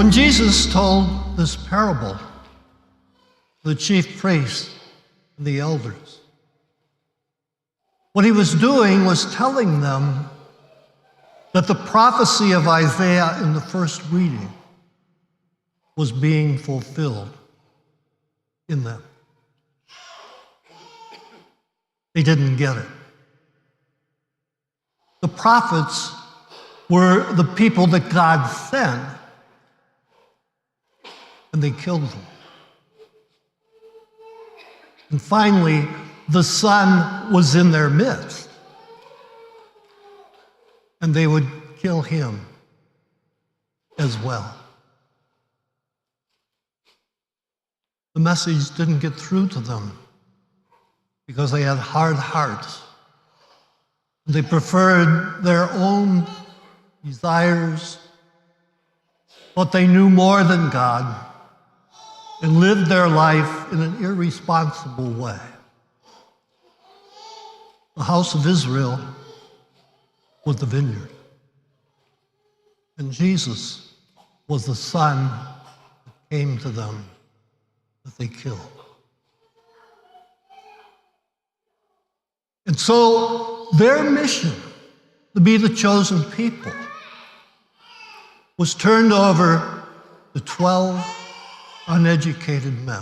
And Jesus told this parable to the chief priests and the elders. What he was doing was telling them that the prophecy of Isaiah in the first reading was being fulfilled in them. They didn't get it. The prophets were the people that God sent, and they killed them. And finally, the Son was in their midst, and they would kill him as well. The message didn't get through to them because they had hard hearts. They preferred their own desires, but they knew more than God and lived their life in an irresponsible way. The house of Israel was the vineyard, and Jesus was the Son that came to them that they killed. And so their mission to be the chosen people was turned over to 12 uneducated men,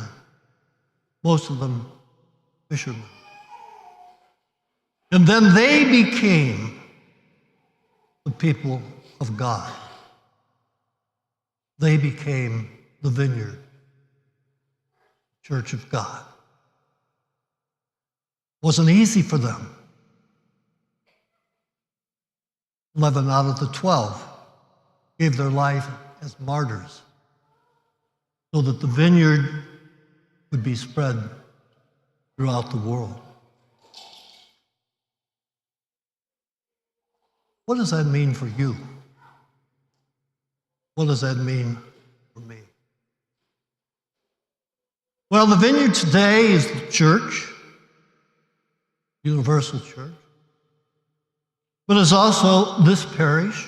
most of them fishermen. And then they became the people of God. They became the vineyard, Church of God. It wasn't easy for them. 11 out of the 12 gave their life as martyrs so that the vineyard would be spread throughout the world. What does that mean for you? What does that mean for me? Well, the vineyard today is the church, universal church, but it's also this parish,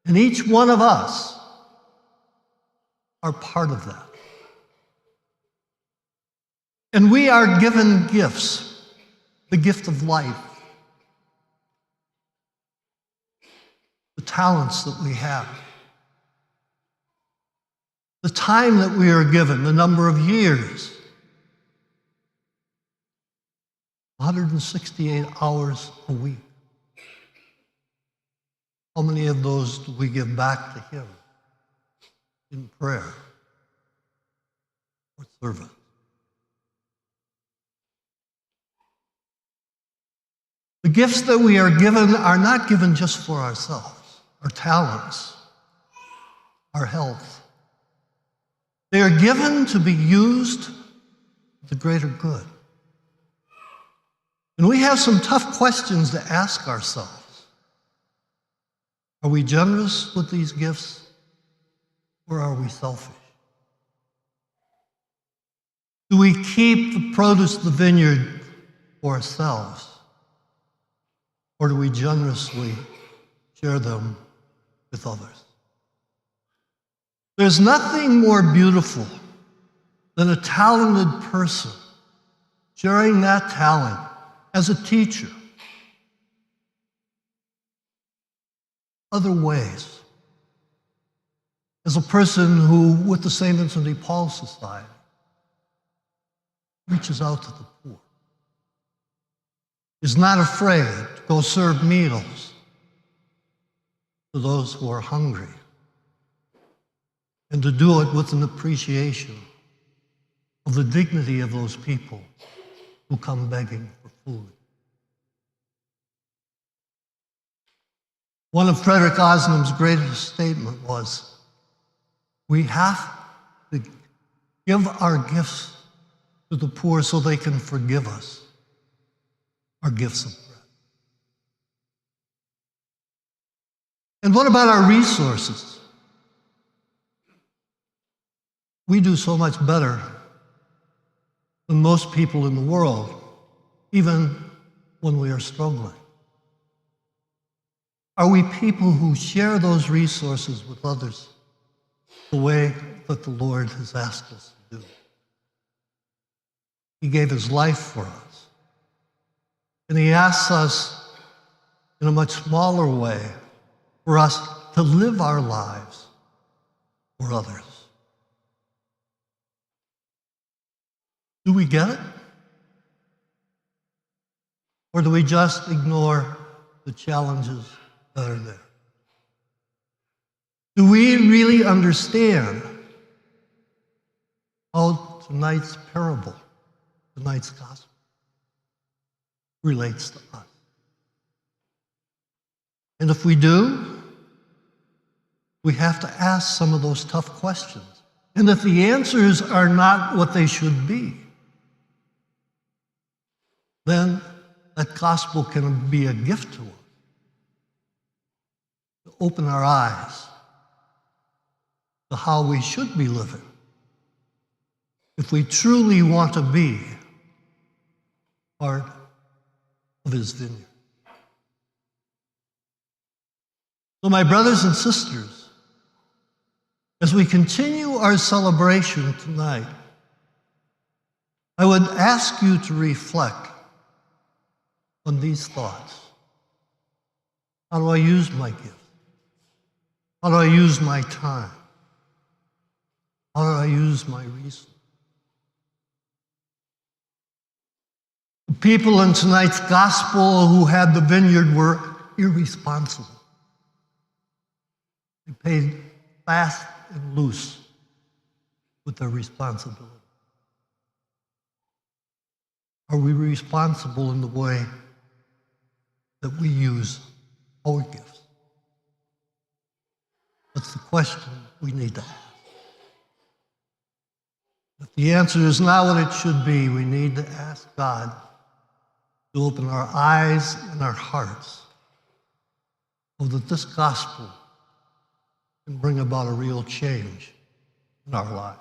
and each one of us are part of that. And we are given gifts, the gift of life, the talents that we have, the time that we are given, the number of years, 168 hours a week. How many of those do we give back to him in prayer or service? The gifts that we are given are not given just for ourselves, our talents, our health. They are given to be used for the greater good. And we have some tough questions to ask ourselves. Are we generous with these gifts, or are we selfish? Do we keep the produce of the vineyard for ourselves, or do we generously share them with others? There's nothing more beautiful than a talented person sharing that talent as a teacher, other ways, as a person who, with the St. Vincent de Paul Society, reaches out to the poor, is not afraid to go serve meals to those who are hungry, and to do it with an appreciation of the dignity of those people who come begging for food. One of Frederick Osnum's greatest statement was, we have to give our gifts to the poor so they can forgive us our gifts of bread. And what about our resources? We do so much better than most people in the world, even when we are struggling. Are we people who share those resources with others the way that the Lord has asked us to do. He gave his life for us. And he asks us in a much smaller way for us to live our lives for others. Do we get it? Or do we just ignore the challenges that are there? Do we really understand how tonight's parable, tonight's gospel, relates to us? And if we do, we have to ask some of those tough questions. And if the answers are not what they should be, then that gospel can be a gift to us, to open our eyes to how we should be living if we truly want to be part of his vineyard. So, my brothers and sisters, as we continue our celebration tonight, I would ask you to reflect on these thoughts. How do I use my gift? How do I use my time? How do I use my resources? The people in tonight's gospel who had the vineyard were irresponsible. They played fast and loose with their responsibility. Are we responsible in the way that we use our gifts? That's the question we need to ask. If the answer is not what it should be, we need to ask God to open our eyes and our hearts so that this gospel can bring about a real change in our lives.